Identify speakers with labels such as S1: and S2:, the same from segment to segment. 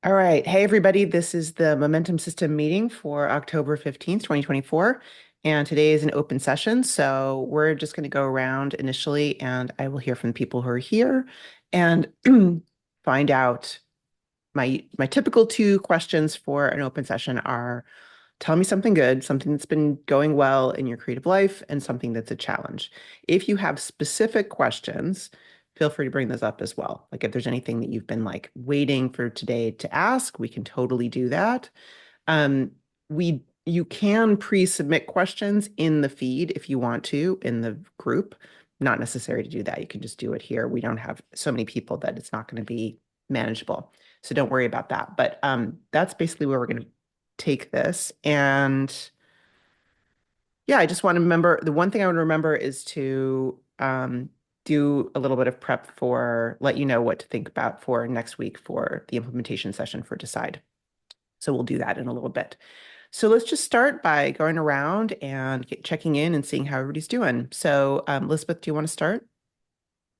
S1: All right. Hey, everybody. This is the Momentum System meeting for October 15th, 2024. And today is an open session. So we're just going to go around initially, and I will hear from the people who are here and find out my typical two questions for an open session are tell me something good, something that's been going well in your creative life, and something that's a challenge. If you have specific questions, feel free to bring those up as well. Like if there's anything that you've been like waiting for today to ask, we can totally do that. Um, you can pre-submit questions in the feed if you want to in the group. Not necessary to do that. You can just do it here. We don't have so many people that it's not going to be manageable. So don't worry about that. But that's basically where we're going to take this. And yeah, I just want to remember the one thing I want to remember is to do a little bit of prep for let you know what to think about for next week for the implementation session for Decide. So we'll do that in a little bit. So let's just start by going around and checking in and seeing how everybody's doing. So Elizabeth, do you want to start?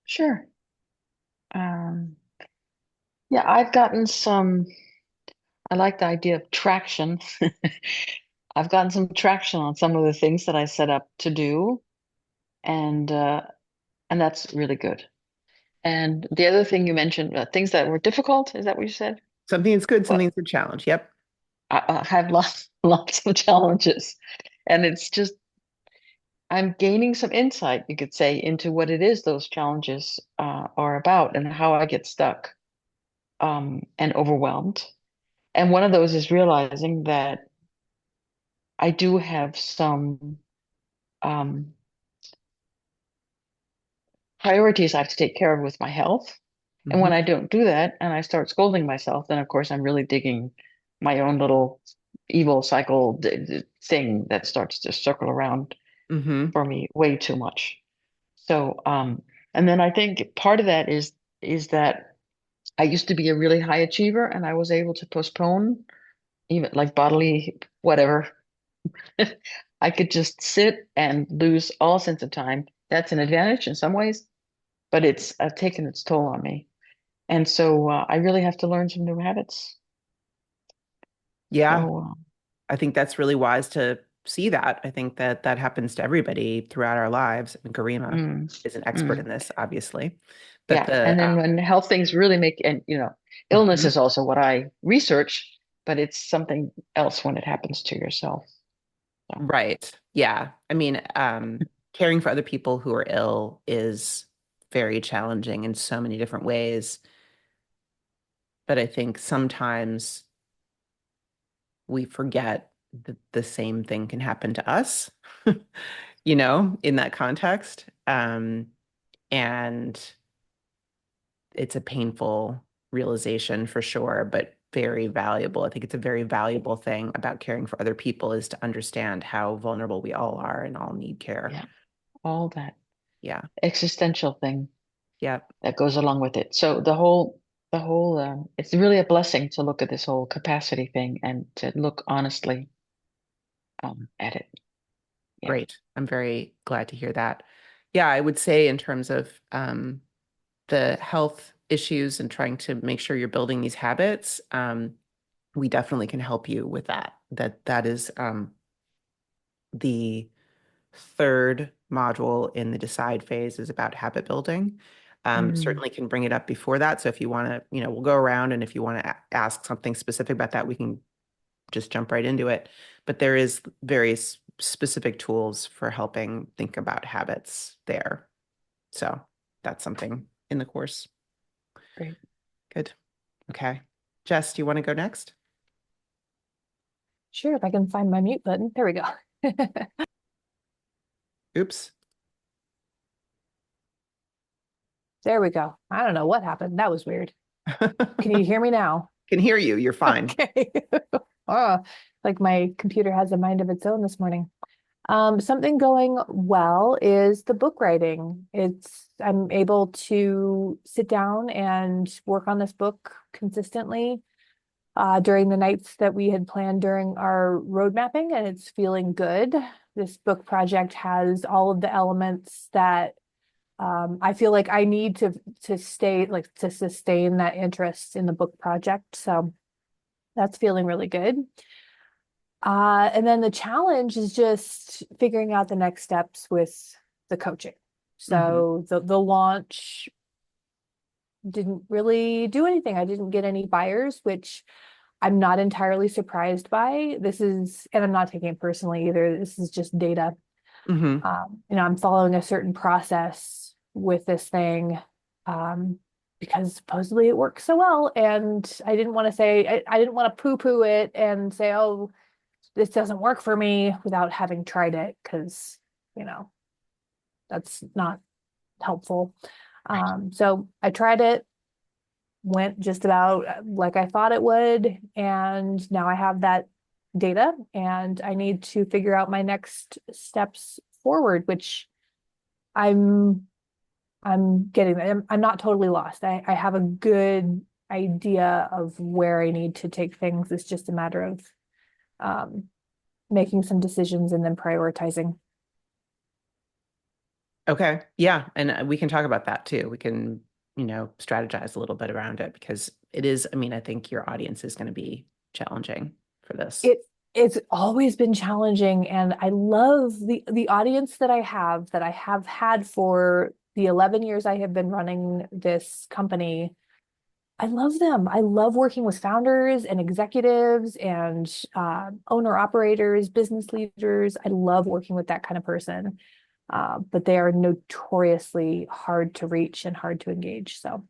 S2: Sure. Um, yeah, I've gotten some, I like the idea of traction. I've gotten some traction on some of the things that I set up to do, and uh, and that's really good. And the other thing you mentioned, things that were difficult, is that what you said?
S1: Something that's good, something
S2: Well,
S1: that's a challenge. Yep.
S2: I have lots lots of challenges, and it's just I'm gaining some insight, you could say, into what it is those challenges are about and how I get stuck and overwhelmed. And one of those is realizing that I do have some um, priorities I have to take care of with my health. And
S1: Hmm.
S2: when I don't do that and I start scolding myself, then of course I'm really digging my own little evil cycle thing that starts to circle around
S1: Hmm.
S2: for me way too much. So, and then I think part of that is that I used to be a really high achiever and I was able to postpone even like bodily whatever. I could just sit and lose all sense of time. That's an advantage in some ways, but it's taken its toll on me. And so I really have to learn some new habits.
S1: Yeah,
S2: So,
S1: I think that's really wise to see that. I think that that happens to everybody throughout our lives. And Garima
S2: mm,
S1: is an expert
S2: mm,
S1: in this, obviously. But
S2: yeah. And then when health things really make, and illness
S1: mhm.
S2: is also what I research, but it's something else when it happens to yourself. So,
S1: Right. Yeah. I mean, caring for other people who are ill is very challenging in so many different ways. But I think sometimes we forget that the same thing can happen to us, in that context. And it's a painful realization for sure, but very valuable. I think it's a very valuable thing about caring for other people is to understand how vulnerable we all are and all need care.
S2: yeah, all that
S1: Yeah.
S2: existential thing
S1: Yeah.
S2: that goes along with it. So the whole, it's really a blessing to look at this whole capacity thing and to look honestly at it. Yeah.
S1: Great. I'm very glad to hear that. Yeah, I would say in terms of the health issues and trying to make sure you're building these habits, we definitely can help you with that. That is the third module in the decide phase is about habit building.
S2: Mm,
S1: Certainly can bring it up before that. So if you want to, we'll go around and if you want to ask something specific about that, we can just jump right into it. But there is various specific tools for helping think about habits there. So that's something in the course.
S2: great.
S1: Good. Okay. Jess, do you want to go next?
S3: Sure, if I can find my mute button. There we go.
S1: Oops.
S3: There we go. I don't know what happened. That was weird. Can you hear me now?
S1: Can hear you. You're fine.
S3: Okay. Oh, like my computer has a mind of its own this morning. Something going well is the book writing. I'm able to sit down and work on this book consistently during the nights that we had planned during our road mapping, and it's feeling good. This book project has all of the elements that I feel like I need to stay like to sustain that interest in the book project. So That's feeling really good. And then the challenge is just figuring out the next steps with the coaching.
S1: Mhm.
S3: So the launch didn't really do anything. I didn't get any buyers, which I'm not entirely surprised by. And I'm not taking it personally either. This is just data.
S1: Mhm.
S3: I'm following a certain process with this thing, um, because supposedly it works so well. And I didn't want to I didn't want to poo-poo it and say, oh, this doesn't work for me without having tried it, because, you know, that's not helpful.
S1: Right.
S3: So I tried it, went just about like I thought it would, and now I have that data and I need to figure out my next steps forward, which I'm I'm getting there. I'm not totally lost. I have a good idea of where I need to take things. It's just a matter of um, making some decisions and then prioritizing.
S1: Okay. Yeah. And we can talk about that too. We can, strategize a little bit around it because it is, I mean, I think your audience is going to be challenging for this.
S3: It it's always been challenging, and I love the audience that I have had for the 11 years I have been running this company. I love them. I love working with founders and executives and owner operators, business leaders. I love working with that kind of person. But they are notoriously hard to reach and hard to engage. So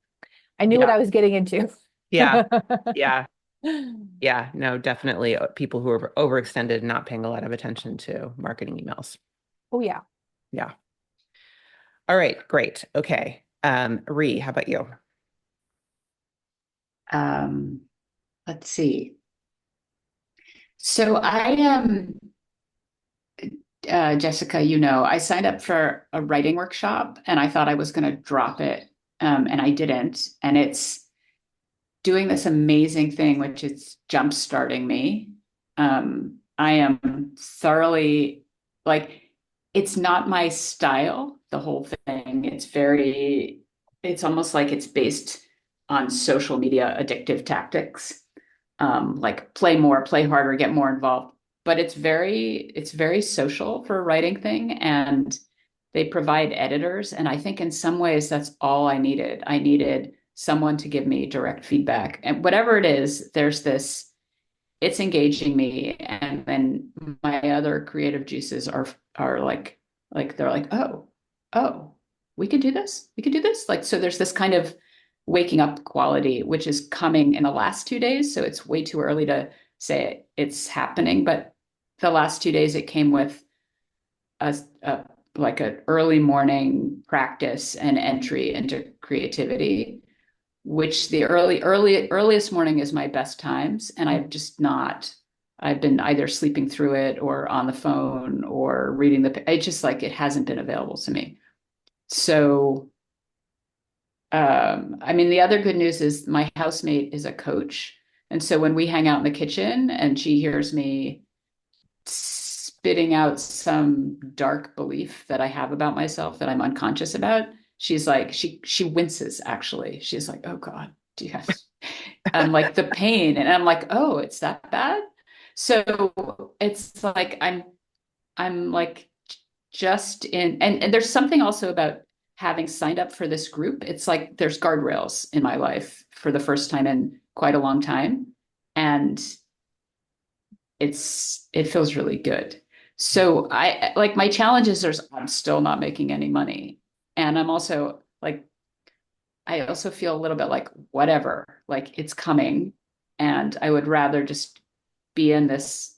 S3: I knew what
S1: Yeah.
S3: I was getting into.
S1: Yeah. Yeah. Yeah. No, definitely people who are overextended and not paying a lot of attention to marketing emails.
S3: Oh yeah.
S1: Yeah. All right. Great. Okay. Ree, how about you?
S4: Um, let's see. So I am, Jessica, I signed up for a writing workshop and I thought I was going to drop it. And I didn't. And it's doing this amazing thing, which is jump starting me. I am thoroughly like, it's not my style, the whole thing. It's almost like it's based on social media addictive tactics, like play more, play harder, get more involved. But it's very social for a writing thing, and they provide editors. And I think in some ways that's all I needed. I needed someone to give me direct feedback, and whatever it is, there's this. It's engaging me, and then my other creative juices are like they're like, oh, we could do this. We could do this. Like, so there's this kind of waking up quality, which is coming in the last 2 days. So it's way too early to say it's happening. But the last 2 days, it came with a like an early morning practice and entry into creativity, which the earliest morning is my best times. And I've been either sleeping through it or on the phone or reading it's just like, it hasn't been available to me. So I mean, the other good news is my housemate is a coach. And so when we hang out in the kitchen and she hears me spitting out some dark belief that I have about myself that I'm unconscious about, she's like, she winces actually. She's like, oh God, do you have I'm like the pain. And I'm like, oh, it's that bad. So it's like I'm like just in, and there's something also about having signed up for this group. It's like there's guardrails in my life for the first time in quite a long time. And it feels really good. So I like, my challenges are I'm still not making any money. And I'm also like, I also feel a little bit like whatever, like it's coming. And I would rather just be in this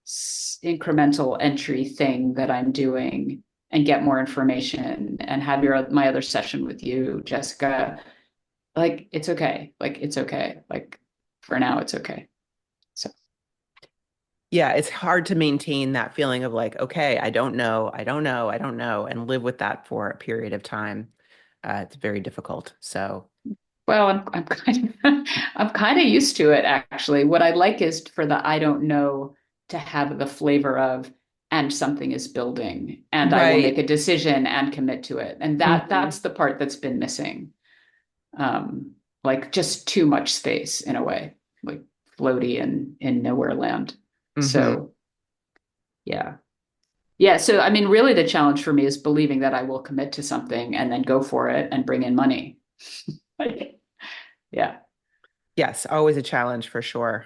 S4: incremental entry thing that I'm doing and get more information and have my other session with you, Jessica. Like it's okay. Like it's okay. Like for now, it's okay. So
S1: Yeah, it's hard to maintain that feeling of like, okay, I don't know, I don't know, I don't know, and live with that for a period of time. It's very difficult. So,
S4: well, I'm kind of I'm kind of used to it actually. What I like is for the I don't know to have the flavor of, and something is building and I will make
S1: right.
S4: a decision and commit to it. And
S1: Mhm.
S4: that's the part that's been missing. Um, like just too much space in a way, like floaty and in nowhere land.
S1: Mhm.
S4: So yeah. Yeah. So I mean, really the challenge for me is believing that I will commit to something and then go for it and bring in money. Like, yeah.
S1: Yes, always a challenge for sure.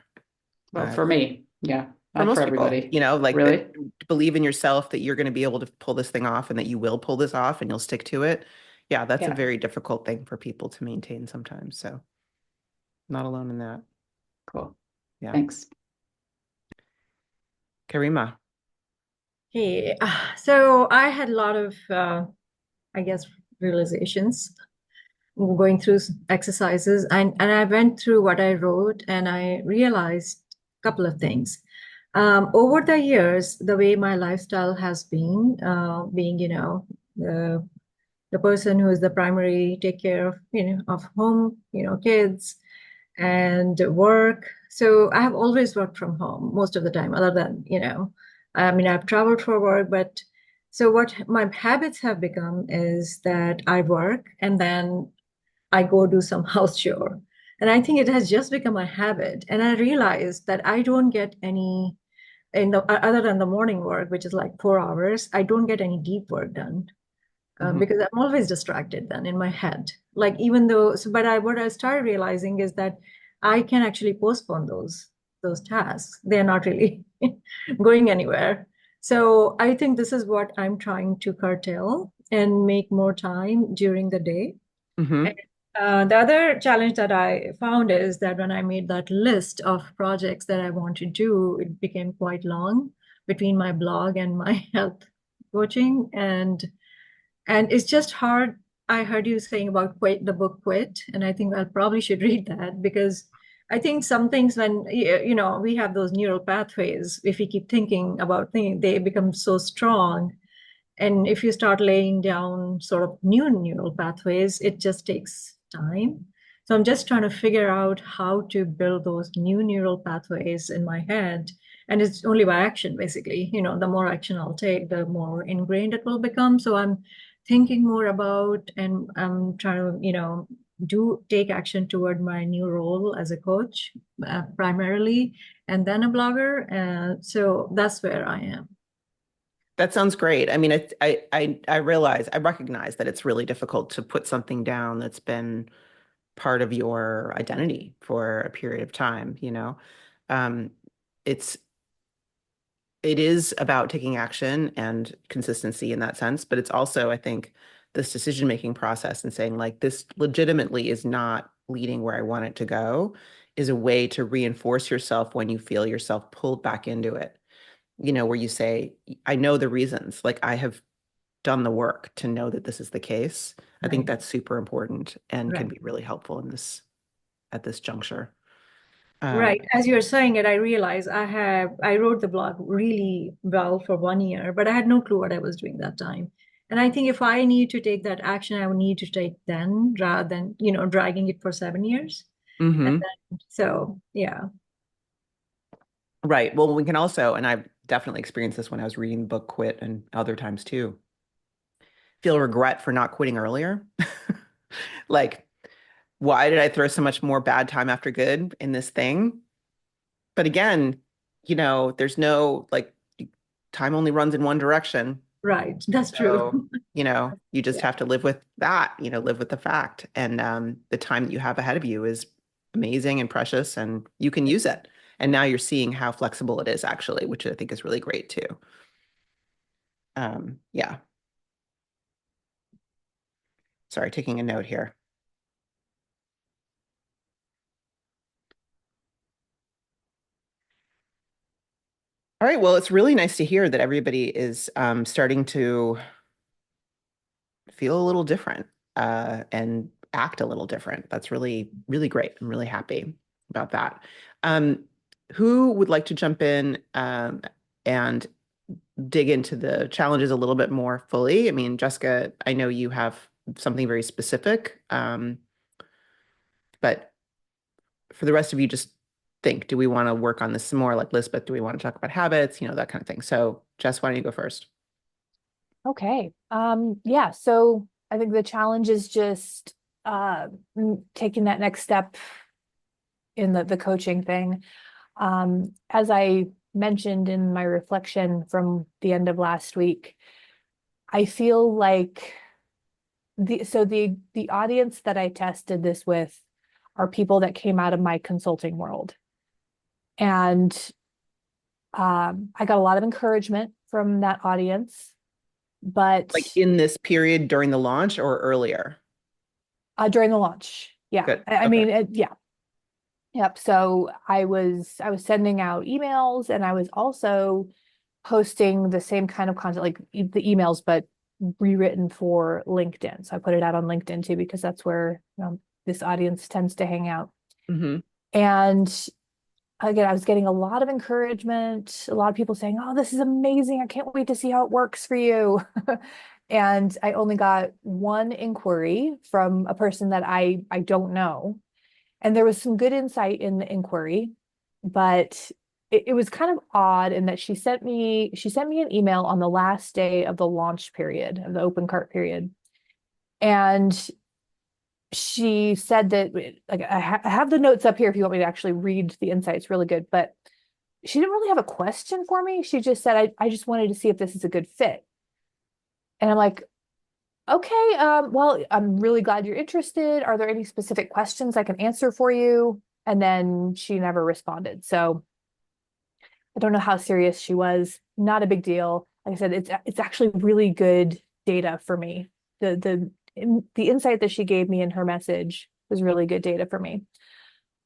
S4: Well,
S1: Uh,
S4: for me, yeah.
S1: for
S4: Not for
S1: most people,
S4: everybody.
S1: you know, like
S4: Really?
S1: believe in yourself that you're going to be able to pull this thing off and that you will pull this off and you'll stick to it. Yeah, that's a
S4: Yeah.
S1: very difficult thing for people to maintain sometimes. So not alone in that.
S4: Cool.
S1: Yeah.
S4: Thanks.
S1: Karima.
S5: Hey, so I had a lot of, I guess, realizations going through exercises, and I went through what I wrote, and I realized a couple of things. Over the years, the way my lifestyle has been, being, the person who is the primary take care of, of home, kids and work. So I have always worked from home most of the time, other than, I mean, I've traveled for work, but so what my habits have become is that I work and then I go do some house chore. And I think it has just become a habit. And I realized that I don't get any other than the morning work, which is like 4 hours, I don't get any deep work done.
S1: Mhm.
S5: Because I'm always distracted then in my head. Like even though, so, but what I started realizing is that I can actually postpone those tasks. They're not really going anywhere. So I think this is what I'm trying to curtail and make more time during the day.
S1: Mhm.
S5: The other challenge that I found is that when I made that list of projects that I want to do, it became quite long between my blog and my health coaching, and it's just hard. I heard you saying about the book Quit, and I think I probably should read that because I think some things when we have those neural pathways, if we keep thinking about things, they become so strong. And if you start laying down sort of new neural pathways, it just takes time. So I'm just trying to figure out how to build those new neural pathways in my head. And it's only by action, basically. The more action I'll take, the more ingrained it will become. So I'm thinking more about, and I'm trying to, take action toward my new role as a coach, primarily, and then a blogger. So that's where I am.
S1: That sounds great. I mean, I realize, I recognize that it's really difficult to put something down that's been part of your identity for a period of time, you know. Um, it's it is about taking action and consistency in that sense, but it's also, I think, this decision-making process and saying like this legitimately is not leading where I want it to go is a way to reinforce yourself when you feel yourself pulled back into it. You know, where you say, I know the reasons, like I have done the work to know that this is the case. I think
S5: Right.
S1: that's super important and can
S5: Right.
S1: be really helpful in this at this juncture.
S5: Right. As you're saying it, I realize I wrote the blog really well for 1 year, but I had no clue what I was doing that time. And I think if I need to take that action, I would need to take then rather than, dragging it for 7 years. And
S1: Mhm.
S5: then, so yeah.
S1: Right. Well, we can also, and I've definitely experienced this when I was reading the book Quit and other times too, feel regret for not quitting earlier. Like, why did I throw so much more bad time after good in this thing? But again, there's no like time only runs in one direction.
S5: Right. That's
S1: So,
S5: true.
S1: you just
S5: Yeah.
S1: have to live with that, live with the fact. And the time that you have ahead of you is amazing and precious, and you can use it. And now you're seeing how flexible it is actually, which I think is really great too. Yeah. Sorry, taking a note here. All right. Well, it's really nice to hear that everybody is starting to feel a little different and act a little different. That's really, really great. I'm really happy about that. Um, who would like to jump in and dig into the challenges a little bit more fully? I mean, Jessica, I know you have something very specific, but for the rest of you, just think, do we want to work on this some more? Like Lisbeth, do we want to talk about habits, that kind of thing? So Jess, why don't you go first?
S3: Okay. Yeah, so I think the challenge is just taking that next step in the coaching thing. As I mentioned in my reflection from the end of last week, I feel like the audience that I tested this with are people that came out of my consulting world. And I got a lot of encouragement from that audience, but
S1: Like in this period during the launch or earlier?
S3: during the launch, yeah.
S1: Good.
S3: I
S1: Okay.
S3: mean, yeah. Yep. So I was sending out emails, and I was also posting the same kind of content, like the emails, but rewritten for LinkedIn. So I put it out on LinkedIn too, because that's where this audience tends to hang out.
S1: Mm-hmm.
S3: And again, I was getting a lot of encouragement, a lot of people saying, "Oh, this is amazing. I can't wait to see how it works for you." And I only got one inquiry from a person that I don't know. And there was some good insight in the inquiry, but it was kind of odd in that she sent me an email on the last day of the launch period, of the open cart period. And she said that, like, I have the notes up here if you want me to actually read the insights, really good. But she didn't really have a question for me. She just said, I just wanted to see if this is a good fit. And I'm like, okay, well, I'm really glad you're interested. Are there any specific questions I can answer for you? And then she never responded. So I don't know how serious she was. Not a big deal. Like I said, it's actually really good data for me. The insight that she gave me in her message was really good data for me.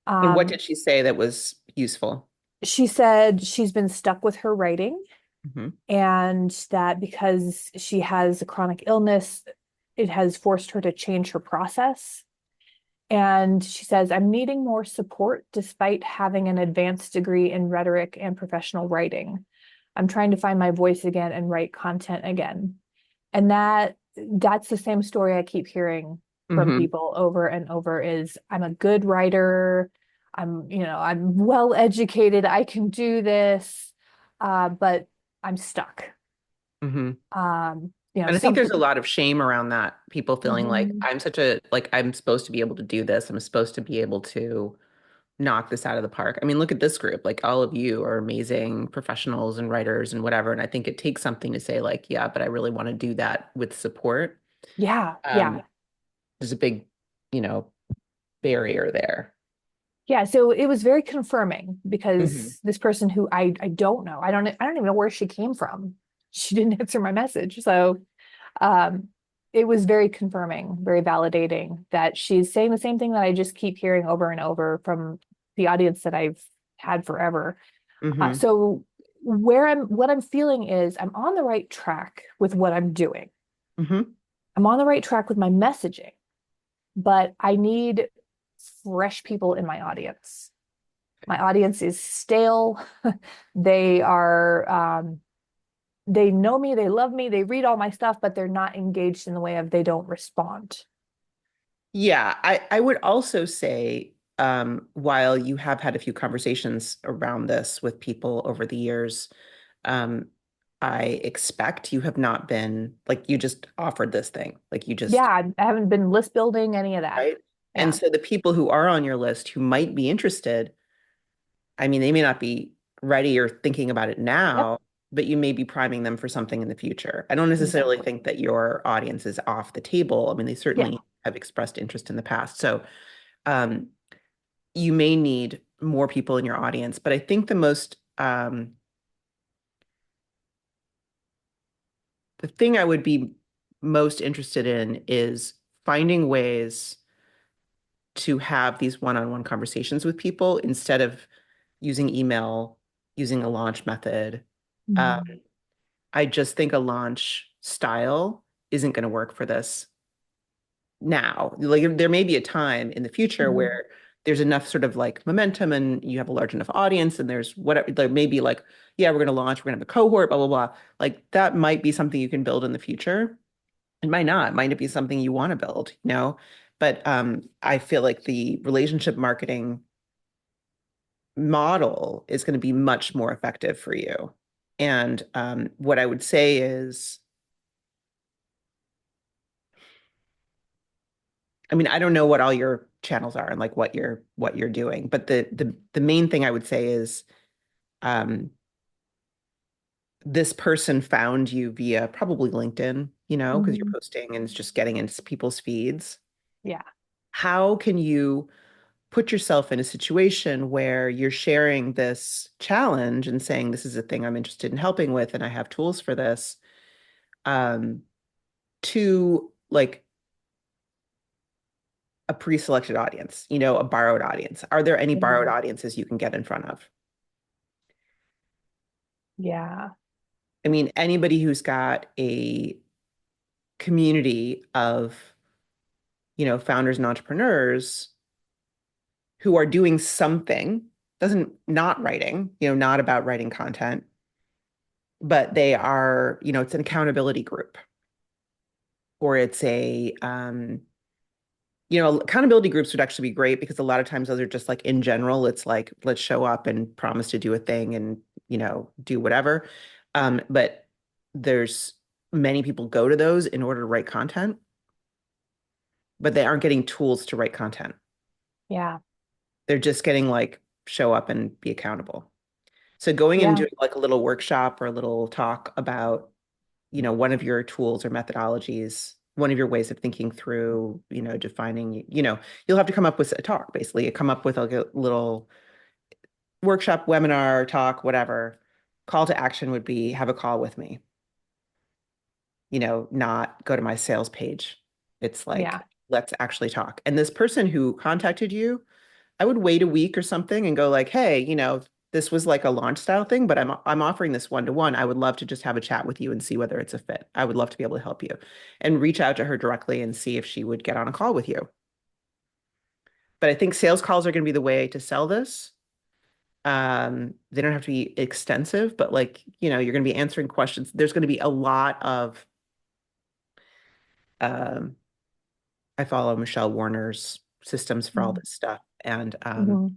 S1: And what did she say that was useful?
S3: She said she's been stuck with her writing,
S1: Mm-hmm.
S3: and that because she has a chronic illness, it has forced her to change her process. And she says, I'm needing more support despite having an advanced degree in rhetoric and professional writing. I'm trying to find my voice again and write content again. And that's the same story I keep hearing from
S1: Mm-hmm.
S3: people over and over is I'm a good writer. I'm well educated. I can do this. But I'm stuck.
S1: Mm-hmm.
S3: And
S1: And I think there's a lot of shame around that. People feeling like
S3: Mhm.
S1: I'm supposed to be able to do this. I'm supposed to be able to knock this out of the park. I mean, look at this group. Like all of you are amazing professionals and writers and whatever. And I think it takes something to say like, yeah, but I really want to do that with support.
S3: Yeah,
S1: Um,
S3: yeah.
S1: there's a big, you know, barrier there.
S3: Yeah, so it was very confirming
S1: Hmm.
S3: because this person who I don't know, I don't even know where she came from. She didn't answer my message. So um it was very confirming, very validating that she's saying the same thing that I just keep hearing over and over from the audience that I've had forever.
S1: Hmm.
S3: So what I'm feeling is I'm on the right track with what I'm doing.
S1: Hmm.
S3: I'm on the right track with my messaging, but I need fresh people in my audience. My audience is stale. They are, they know me, they love me, they read all my stuff, but they're not engaged in the way of they don't respond.
S1: Yeah, I would also say, while you have had a few conversations around this with people over the years, um, I expect you have not been like you just offered this thing, like you
S3: Yeah,
S1: just,
S3: I haven't been list building any of that.
S1: right? And
S3: Yeah.
S1: so the people who are on your list who might be interested, I mean, they may not be ready or thinking about it
S3: Yep.
S1: now, but you may be priming them for something in the future. I don't necessarily
S3: Exactly.
S1: think that your audience is off the table. I mean, they
S3: Yeah.
S1: certainly have expressed interest in the past. So, um, you may need more people in your audience, but I think the thing I would be most interested in is finding ways to have these one-on-one conversations with people instead of using email, using a launch method. Um,
S3: Mhm.
S1: I just think a launch style isn't going to work for this now. Like there may be a time in the future
S3: Mhm.
S1: where there's enough sort of like momentum and you have a large enough audience and there's whatever, there may be like, yeah, we're going to launch, we're going to have a cohort, blah, blah, blah. Like that might be something you can build in the future. It might not. It might not be something you want to build, you know? But I feel like the relationship marketing model is going to be much more effective for you. And what I would say is I mean, I don't know what all your channels are and like what you're doing, but the main thing I would say is um this person found you via probably LinkedIn, because you're
S3: Mhm.
S1: posting and it's just getting into people's feeds.
S3: Yeah.
S1: How can you put yourself in a situation where you're sharing this challenge and saying, this is a thing I'm interested in helping with, and I have tools for this, um, to like a pre-selected audience, a borrowed audience? Are there any borrowed
S3: Yeah.
S1: audiences you can get in front of?
S3: Yeah.
S1: I mean, anybody who's got a community of, founders and entrepreneurs who are doing something, doesn't not writing, not about writing content, but they are, it's an accountability group or it's accountability groups would actually be great because a lot of times those are just like in general, it's like, let's show up and promise to do a thing and, do whatever. But there's many people go to those in order to write content, but they aren't getting tools to write content.
S3: Yeah.
S1: They're just getting like show up and be accountable. So going and
S3: Yeah.
S1: doing like a little workshop or a little talk about, one of your tools or methodologies, one of your ways of thinking through, defining, you'll have to come up with a talk, basically. Come up with like a little workshop, webinar, talk, whatever. Call to action would be have a call with me, not go to my sales page. It's like,
S3: Yeah.
S1: let's actually talk. And this person who contacted you, I would wait a week or something and go like, hey, this was like a launch style thing, but I'm offering this one-to-one. I would love to just have a chat with you and see whether it's a fit. I would love to be able to help you and reach out to her directly and see if she would get on a call with you. But I think sales calls are going to be the way to sell this. They don't have to be extensive, but like, you're going to be answering questions. There's going to be a lot of um, I follow Michelle Warner's systems for all
S3: Mhm.
S1: this stuff. And
S3: Mhm.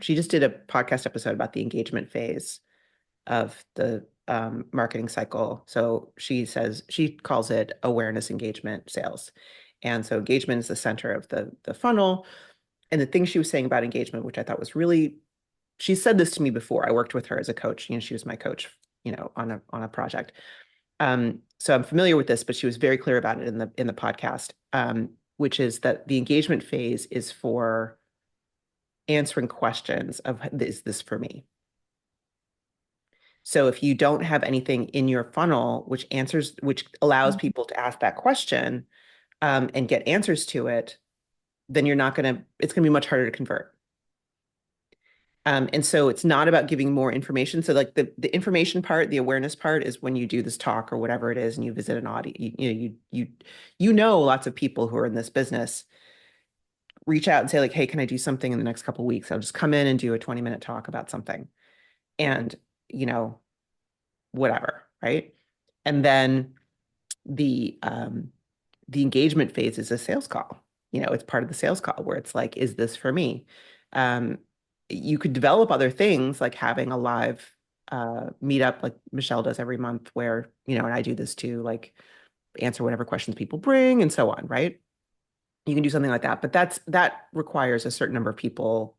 S1: she just did a podcast episode about the engagement phase of the marketing cycle. So she calls it awareness, engagement, sales. And so engagement is the center of the funnel. And the thing she was saying about engagement, which I thought was really, she said this to me before. I worked with her as a coach. She was my coach, on a project. So I'm familiar with this, but she was very clear about it in the podcast, which is that the engagement phase is for answering questions of, is this for me? So if you don't have anything in your funnel which allows people to ask that question, and get answers to it, then it's gonna be much harder to convert. And so it's not about giving more information. So like the information part, the awareness part is when you do this talk or whatever it is, and you visit an audience, lots of people who are in this business, reach out and say like, hey, can I do something in the next couple of weeks? I'll just come in and do a 20-minute talk about something and, you know, whatever, right? And then the engagement phase is a sales call. It's part of the sales call where it's like, is this for me? Um, you could develop other things like having a live meetup like Michelle does every month where, and I do this too, like answer whatever questions people bring and so on, right? You can do something like that, but that requires a certain number of people,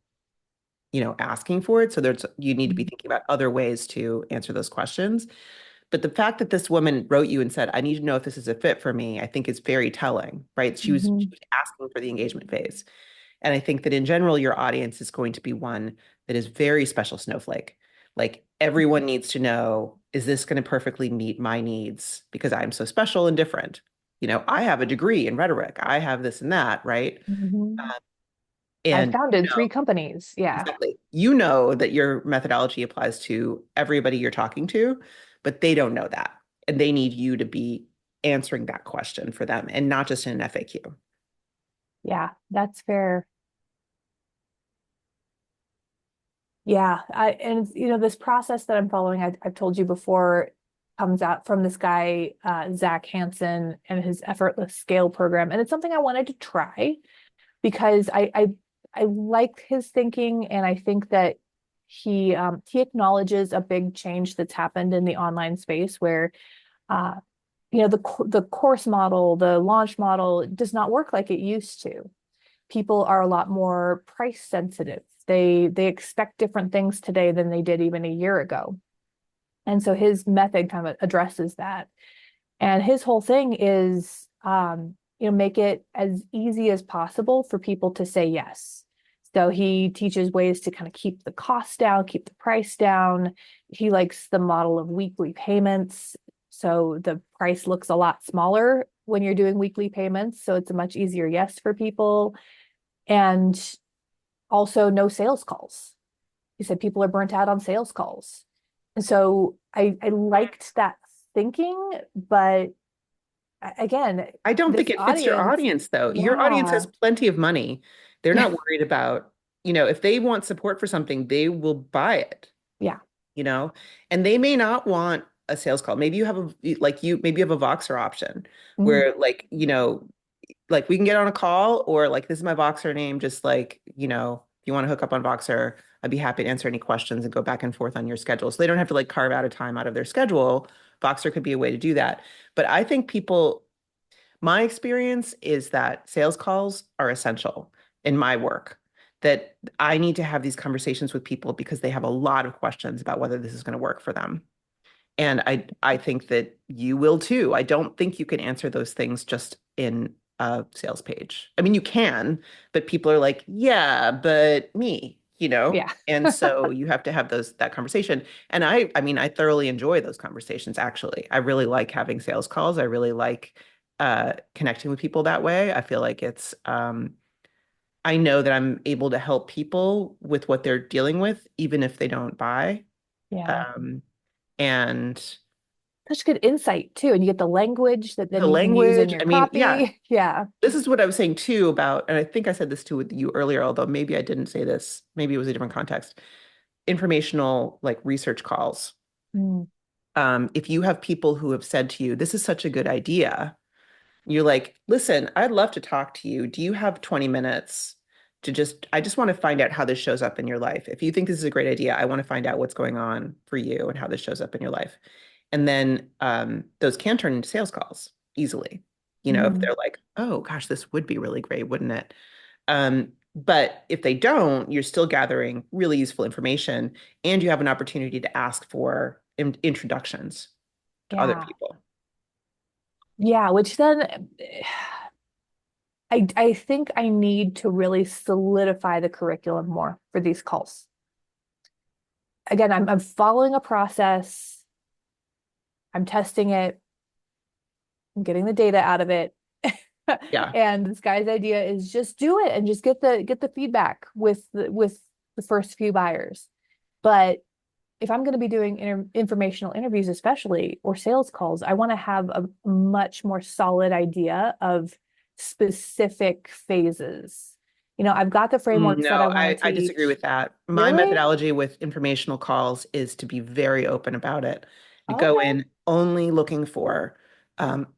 S1: asking for it. So you need to be thinking about other ways to answer those questions. But the fact that this woman wrote you and said, I need to know if this is a fit for me, I think is very telling, right? She
S3: Mhm.
S1: was asking for the engagement phase. And I think that in general, your audience is going to be one that is very special snowflake. Like everyone needs to know, is this going to perfectly meet my needs because I'm so special and different? I have a degree in rhetoric. I have this and that, right?
S3: Mhm.
S1: Um,
S3: I
S1: and
S3: founded 3 companies. Yeah.
S1: exactly. You know that your methodology applies to everybody you're talking to, but they don't know that. And they need you to be answering that question for them and not just in an FAQ.
S3: Yeah, that's fair. Yeah, and this process that I'm following, I've told you before, comes out from this guy, Zach Hansen, and his effortless scale program. And it's something I wanted to try because I like his thinking, and I think that he acknowledges a big change that's happened in the online space where the course model, the launch model does not work like it used to. People are a lot more price sensitive. They expect different things today than they did even a year ago. And so his method kind of addresses that. And his whole thing is, make it as easy as possible for people to say yes. So he teaches ways to kind of keep the cost down, keep the price down. He likes the model of weekly payments. So the price looks a lot smaller when you're doing weekly payments. So it's a much easier yes for people. And also no sales calls. He said people are burnt out on sales calls. And so I liked that thinking, but again,
S1: I don't think
S3: this
S1: it fits your audience, though. Your audience has
S3: yeah,
S1: plenty of money. They're not worried about, if they want support for something, they will buy it,
S3: yeah.
S1: you know, and they may not want a sales call. Maybe you have maybe you have a Voxer option
S3: Mm,
S1: where like we can get on a call, or like, this is my Voxer name. Just like, if you want to hook up on Voxer, I'd be happy to answer any questions and go back and forth on your schedule. So they don't have to like carve out a time out of their schedule. Voxer could be a way to do that. But I think my experience is that sales calls are essential in my work, that I need to have these conversations with people because they have a lot of questions about whether this is going to work for them. And I think that you will too. I don't think you can answer those things just in a sales page. I mean, you can, but people are like, yeah, but me.
S3: yeah.
S1: And so you have to have that conversation. And I mean, I thoroughly enjoy those conversations, actually. I really like having sales calls. I really like connecting with people that way. I feel like I know that I'm able to help people with what they're dealing with, even if they don't buy.
S3: Yeah.
S1: Um, and
S3: Such good insight too. And you get the language that then
S1: the
S3: you can use in
S1: language,
S3: your
S1: I mean, yeah,
S3: copy. Yeah.
S1: this is what I was saying too about, and I think I said this too with you earlier, although maybe I didn't say this, maybe it was a different context. Informational, like, research calls.
S3: Mm,
S1: If you have people who have said to you, this is such a good idea, you're like, listen, I'd love to talk to you. Do you have 20 minutes I just want to find out how this shows up in your life. If you think this is a great idea, I want to find out what's going on for you and how this shows up in your life. And then those can turn into sales calls easily. If
S3: mm,
S1: they're like, oh gosh, this would be really great, wouldn't it? But if they don't, you're still gathering really useful information, and you have an opportunity to ask for introductions to other
S3: yeah.
S1: people.
S3: Yeah. Which then I think I need to really solidify the curriculum more for these calls. Again, I'm following a process, I'm testing it, I'm getting the data out of it.
S1: Yeah.
S3: And this guy's idea is just do it and just get the feedback with the first few buyers. But if I'm going to be doing informational interviews, especially, or sales calls, I want to have a much more solid idea of specific phases. I've got the frameworks that I
S1: No,
S3: want to
S1: I disagree
S3: teach.
S1: with that. My
S3: Really?
S1: methodology with informational calls is to be very open about it. You go
S3: Okay.
S1: in only looking for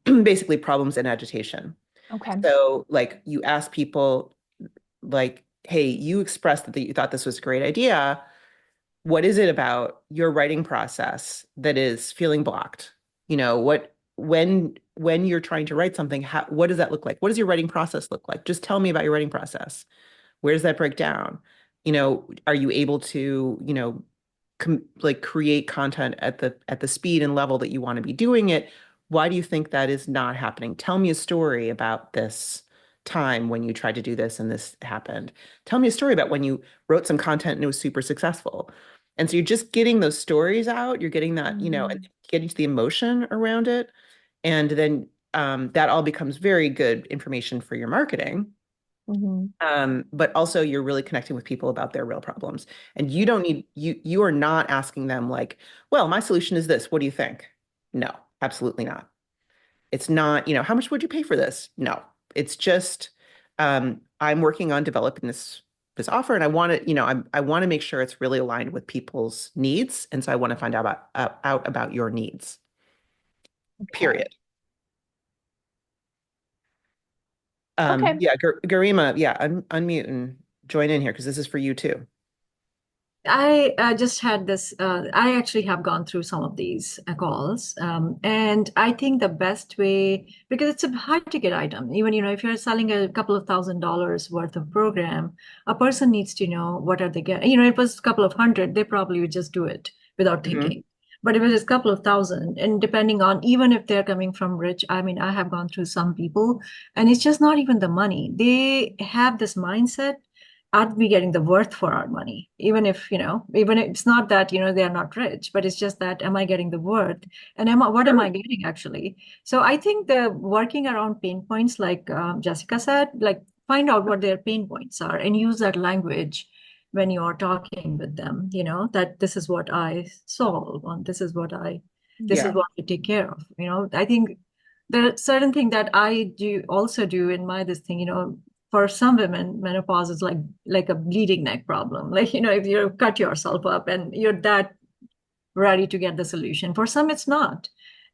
S1: basically problems and agitation.
S3: Okay.
S1: So, like, you ask people, like, hey, you expressed that you thought this was a great idea. What is it about your writing process that is feeling blocked? When you're trying to write something, what does that look like? What does your writing process look like? Just tell me about your writing process. Where does that break down? Are you able to, like, create content at the speed and level that you want to be doing it? Why do you think that is not happening? Tell me a story about this time when you tried to do this and this happened. Tell me a story about when you wrote some content and it was super successful. And so you're just getting those stories out, you're getting that, and getting to the emotion around it. And then that all becomes very good information for your marketing.
S3: Mm-hmm.
S1: But also you're really connecting with people about their real problems. And you don't need you are not asking them like, well, my solution is this. What do you think? No, absolutely not. It's not, how much would you pay for this? No. It's just I'm working on developing this offer, and I want to, I want to make sure it's really aligned with people's needs. And so I want to find out about your needs.
S3: Okay.
S1: Period.
S3: Okay.
S1: Yeah, Garima, yeah, unmute and join in here because this is for you too.
S5: I just had this. I actually have gone through some of these calls, and I think the best way, because it's a hard ticket item, even if you're selling a couple of $1,000s worth of program, a person needs to know what are they getting. If it was a couple of hundred, they probably would just do it without
S1: Mhm.
S5: thinking. But if it is a couple of thousand, and depending on even if they're coming from rich, I mean, I have gone through some people, and it's just not even the money. They have this mindset, are we getting the worth for our money? Even if, even if it's not that, they are not rich, but it's just that, am I getting the worth? And what am I getting actually? So I think the working around pain points, like Jessica said, like find out what their pain points are and use that language when you are talking with them, that this is what I solve on, this is what
S1: Yeah.
S5: I take care of. I think there are certain things that I do in my this thing, for some women, menopause is like a bleeding neck problem. Like, if you cut yourself up and you're that ready to get the solution. For some, it's not.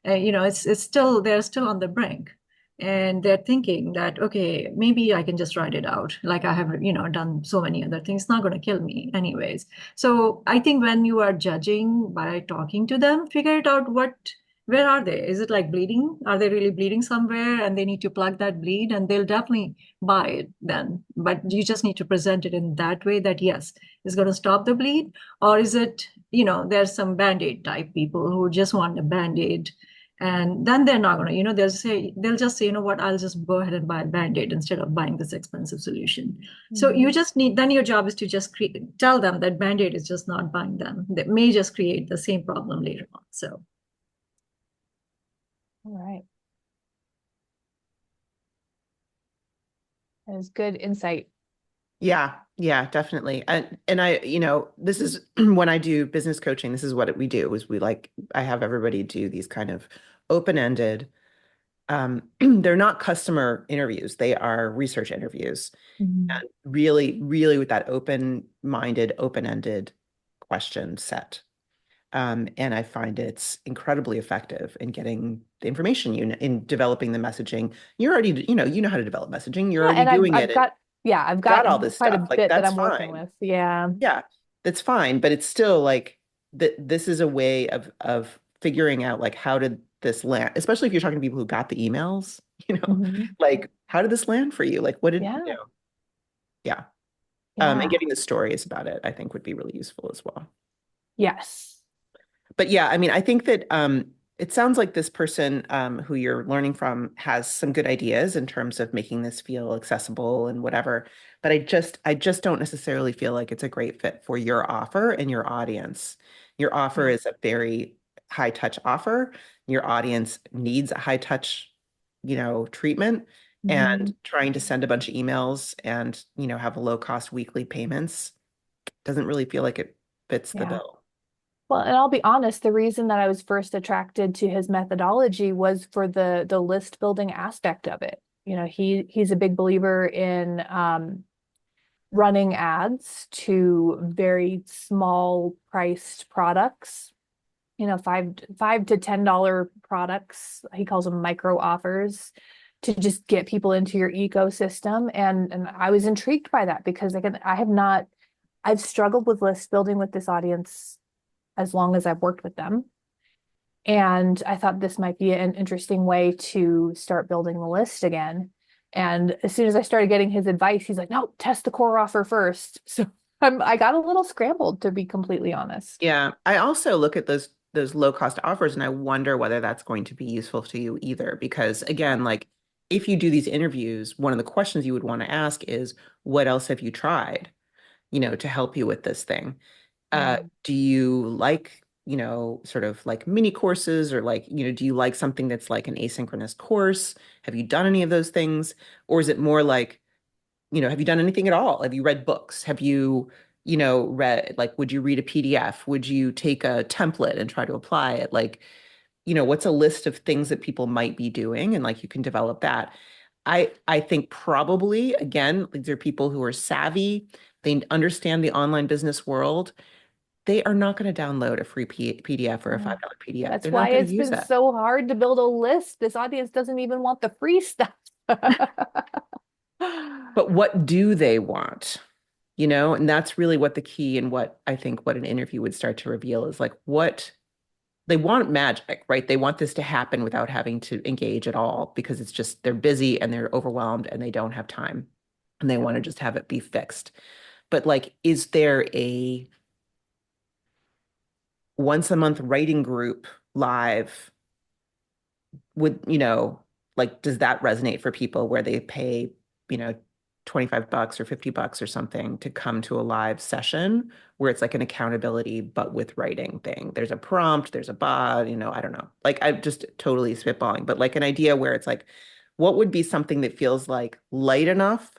S5: It's still they're still on the brink, and they're thinking that, okay, maybe I can just ride it out. Like I have, done so many other things. It's not going to kill me, anyways. So I think when you are judging by talking to them, figure it out where are they? Is it like bleeding? Are they really bleeding somewhere and they need to plug that bleed? And they'll definitely buy it then. But you just need to present it in that way that, yes, it's going to stop the bleed. Or is it, there's some band-aid type people who just want a band-aid. And then they're not going to, they'll just say, what, I'll just go ahead and buy a band-aid instead of buying this expensive solution. So you just then your job is to just tell them that band-aid is just not buying them. That may just create the same problem later on. So.
S3: All right. That is good insight.
S1: Yeah, definitely. And I, this is when I do business coaching, this is what we do is I have everybody do these kind of open-ended, they're not customer interviews, they are research interviews. And really, really with that open-minded, open-ended question set. And I find it's incredibly effective in getting the information in developing the messaging. You're already, you know how to develop messaging. You're
S3: Yeah,
S1: already
S3: and
S1: doing
S3: I've
S1: it.
S3: got, yeah, I've
S1: Got
S3: got
S1: all this
S3: quite a
S1: stuff. Like
S3: bit that
S1: that's
S3: I'm working
S1: fine.
S3: with. Yeah.
S1: Yeah, that's fine. But it's still like that. This is a way of figuring out like how did this land, especially if you're talking to people who got the emails,
S3: Mhm.
S1: like how did this land for you? Like what did,
S3: Yeah.
S1: yeah. And
S3: Yeah.
S1: getting the stories about it, I think would be really useful as well.
S3: Yes.
S1: But yeah, I mean, I think that it sounds like this person who you're learning from has some good ideas in terms of making this feel accessible and whatever. But I just don't necessarily feel like it's a great fit for your offer and your audience. Your offer is a very high touch offer. Your audience needs a high touch, treatment. And
S3: Mhm.
S1: trying to send a bunch of emails and, have a low cost weekly payments doesn't really feel like it fits the
S3: Yeah.
S1: bill.
S3: Well, and I'll be honest, the reason that I was first attracted to his methodology was for the list building aspect of it. He's a big believer in running ads to very small priced products, five to $10 products. He calls them micro offers to just get people into your ecosystem. And I was intrigued by that because again, I've struggled with list building with this audience as long as I've worked with them. And I thought this might be an interesting way to start building the list again. And as soon as I started getting his advice, he's like, no, test the core offer first. So I got a little scrambled, to be completely honest.
S1: Yeah, I also look at those low cost offers and I wonder whether that's going to be useful to you either. Because again, like if you do these interviews, one of the questions you would want to ask is, what else have you tried, to help you with this thing? Do you like, sort of like mini courses or like, do you like something that's like an asynchronous course? Have you done any of those things? Or is it more like, have you done anything at all? Have you read books? Have you, read, like, would you read a PDF? Would you take a template and try to apply it? Like, what's a list of things that people might be doing? And like, you can develop that. I think probably, again, like, there are people who are savvy. They understand the online business world. They are not going to download a free PDF or a $5 PDF.
S3: That's
S1: They're
S3: why
S1: not going
S3: it's
S1: to use
S3: been
S1: that.
S3: so hard to build a list. This audience doesn't even want the free stuff.
S1: But what do they want? and that's really what the key and what I think what an interview would start to reveal is like what they want magic, right? They want this to happen without having to engage at all because it's just they're busy and they're overwhelmed and they don't have time and they want to just have it be fixed. But like, is there a once a month writing group live? Would, like, does that resonate for people where they pay, you know, $25 or $50 or something to come to a live session where it's like an accountability, but with writing thing? There's a prompt, there's a bot, I don't know. Like, I'm just totally spitballing, but like an idea where it's like, what would be something that feels like light enough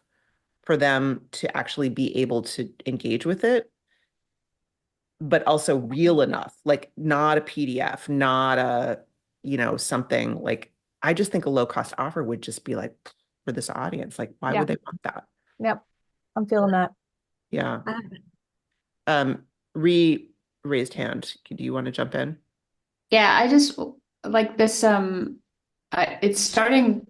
S1: for them to actually be able to engage with it, but also real enough, like not a PDF, not a, something like, I just think a low cost offer would just be like for this audience, like, why
S3: Yeah.
S1: would they want that?
S3: Yep. I'm feeling that.
S1: Yeah.
S5: Ah,
S1: Raised hand. Do you want to jump in?
S4: Yeah, I just like this. It's starting.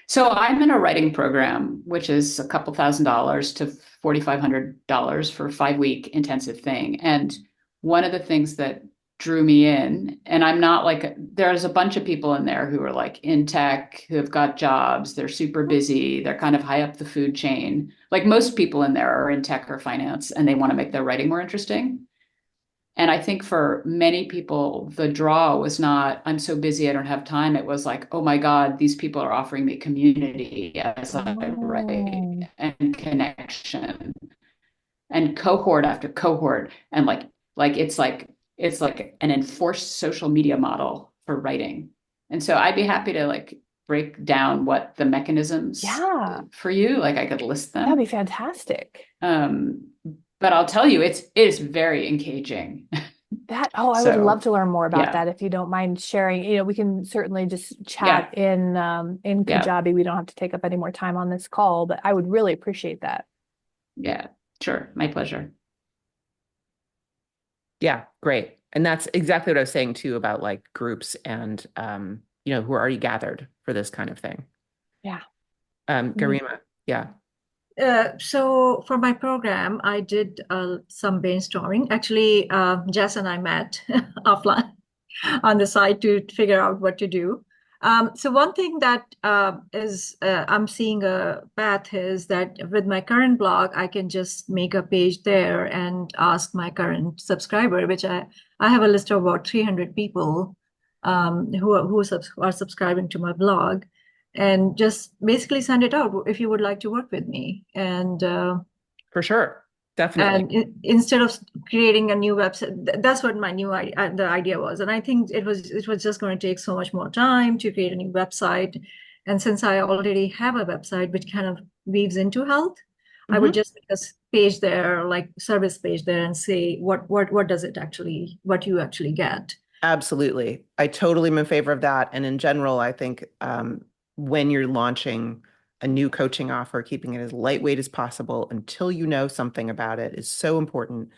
S4: So I'm in a writing program, which is a couple $1,000s to $4,500 for a 5-week intensive thing. And one of the things that drew me in, and I'm not like, there's a bunch of people in there who are like in tech, who have got jobs, they're super busy, they're kind of high up the food chain. Like most people in there are in tech or finance, and they want to make their writing more interesting. And I think for many people, the draw was not, I'm so busy, I don't have time. It was like, oh my God, these people are offering me community as I
S3: Oh.
S4: write and connection and cohort after cohort. And it's like an enforced social media model for writing. And so I'd be happy to like break down what the mechanisms
S3: Yeah,
S4: for you, like I could list
S3: that'd be
S4: them.
S3: fantastic.
S4: But I'll tell you, it is very engaging.
S3: I would love
S4: So
S3: to learn more about
S4: yeah,
S3: that if you don't mind sharing. We can certainly just
S4: yeah,
S3: chat in
S4: yeah,
S3: Kajabi. We don't have to take up any more time on this call, but I would really appreciate that.
S4: yeah. Sure, my pleasure.
S1: Yeah, great. And that's exactly what I was saying too about like groups and who are already gathered for this kind of thing.
S3: Yeah.
S1: Garima, yeah.
S5: So for my program, I did some brainstorming. Actually, Jess and I met offline on the side to figure out what to do. So one thing that I'm seeing a path is that with my current blog, I can just make a page there and ask my current subscriber, which I have a list of about 300 people who are subscribing to my blog, and just basically send it out if you would like to work with me. And
S1: For sure. Definitely.
S5: instead of creating a new website, that's what my the idea was. And I think it was just going to take so much more time to create a new website. And since I already have a website which kind of weaves into health, I would just make a page there, like service page there, and say what does it actually, what you actually get.
S1: Absolutely. I totally am in favor of that. And in general, I think when you're launching a new coaching offer, keeping it as lightweight as possible until you know something about it is so important.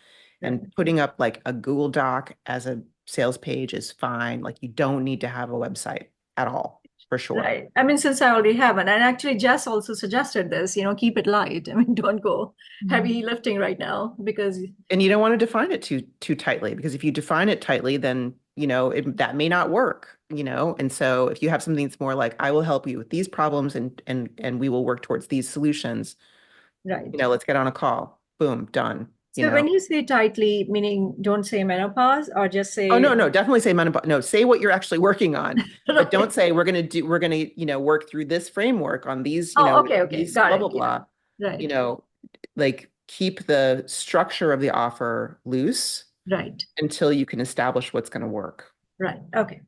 S1: And putting up like a Google Doc as a sales page is fine. Like you don't need to have a website at all, for sure.
S5: Right. I mean, since I already have one, and actually Jess also suggested this, keep it light. I mean, don't go heavy lifting right now because
S1: And you don't want to define it too tightly, because if you define it tightly, then that may not work, and so if you have something that's more like, I will help you with these problems and we will work towards these solutions,
S5: right.
S1: let's get on a call. Boom, done.
S5: So when you say tightly, meaning don't say menopause or just say,
S1: Oh, no, definitely say menopause. No, say what you're actually working on, but don't
S5: Right.
S1: say we're gonna work through this framework on these,
S5: okay,
S1: these
S5: got
S1: blah
S5: it.
S1: blah
S5: Yeah.
S1: blah.
S5: Right.
S1: Like keep the structure of the offer loose
S5: Right.
S1: until you can establish what's going to work.
S5: Right. Okay.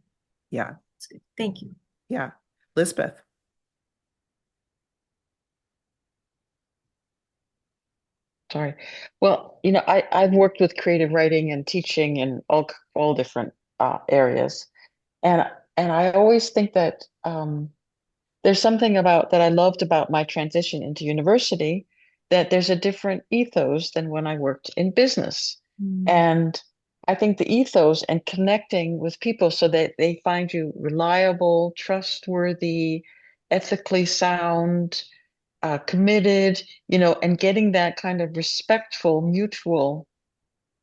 S1: Yeah.
S5: That's good. Thank you.
S1: Yeah. Lisbeth.
S2: Sorry. Well, I've worked with creative writing and teaching in all different areas, and I always think that there's something about that I loved about my transition into university, that there's a different ethos than when I worked in business. And I think the ethos and connecting with people so that they find you reliable, trustworthy, ethically sound, committed, and getting that kind of respectful, mutual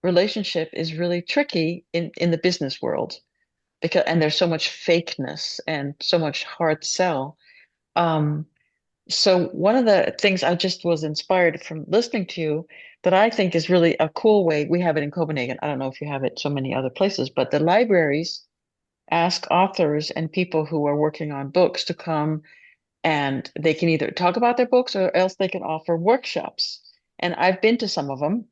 S2: relationship is really tricky in the business world and there's so much fakeness and so much hard sell. Um, so one of the things I just was inspired from listening to you that I think is really a cool way, we have it in Copenhagen. I don't know if you have it so many other places, but the libraries ask authors and people who are working on books to come, and they can either talk about their books or else they can offer workshops. And I've been to some of them,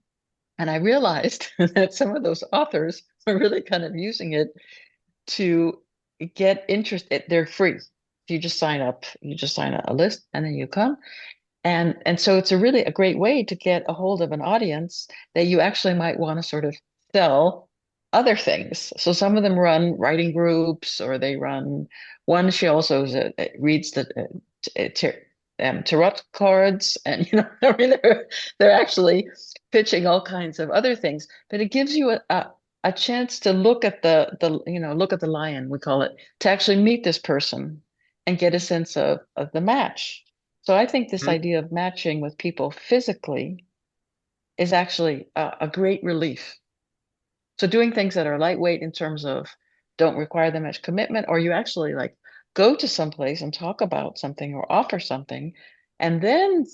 S2: and I realized that some of those authors are really kind of using it to get interest. They're free. You just sign up, a list, and then you come. And so it's a great way to get a hold of an audience that you actually might want to sort of sell other things. So some of them run writing groups, or they run one. She also reads the tarot cards, and I mean, they're actually pitching all kinds of other things. But it gives you a chance to look at look at the lion, we call it, to actually meet this person and get a sense of the match. So I think this
S1: Mhm.
S2: idea of matching with people physically is actually a great relief. So doing things that are lightweight in terms of don't require that much commitment, or you actually like go to someplace and talk about something or offer something, and then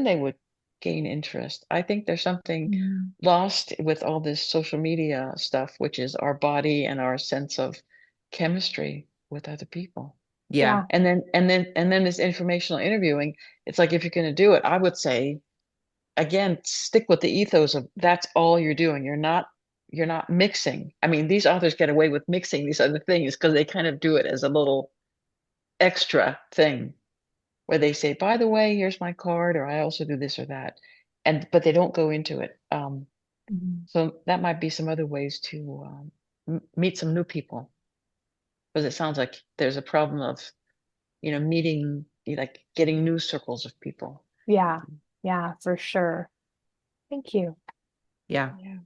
S2: they would gain interest. I think there's something
S3: Mm.
S2: lost with all this social media stuff, which is our body and our sense of chemistry with other people.
S1: Yeah.
S3: Yeah.
S2: And then this informational interviewing, it's like, if you're going to do it, I would say, again, stick with the ethos of that's all you're doing. You're not mixing. I mean, these authors get away with mixing these other things because they kind of do it as a little extra thing where they say, by the way, here's my card, or I also do this or that. But they don't go into it.
S3: Mhm.
S2: So that might be some other ways to meet some new people, because it sounds like there's a problem of, meeting, like getting new circles of people.
S3: Yeah. Yeah, for sure. Thank you.
S1: Yeah.
S2: Yeah.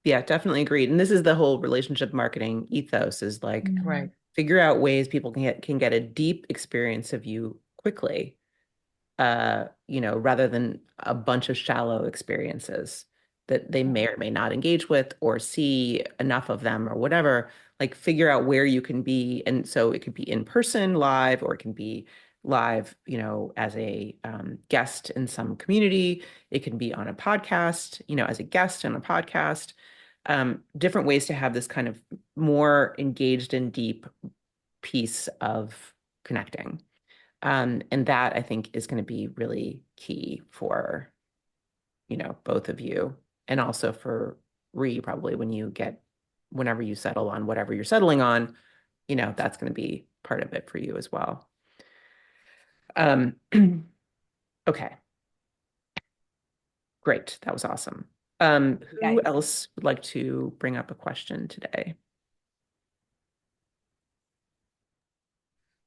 S1: Yeah, definitely agreed. And this is the whole relationship marketing ethos, is like
S2: Right.
S1: figure out ways people can get a deep experience of you quickly, rather than a bunch of shallow experiences that they may or may not engage with or see enough of them or whatever. Like figure out where you can be. And so it could be in person live, or it can be live, as a guest in some community. It can be on a podcast, as a guest on a podcast. Different ways to have this kind of more engaged and deep piece of connecting. And that I think is going to be really key for, both of you, and also for Ree, probably whenever you settle on whatever you're settling on, that's going to be part of it for you as well. Um, okay, great. That was awesome. Who
S3: Okay.
S1: else would like to bring up a question today?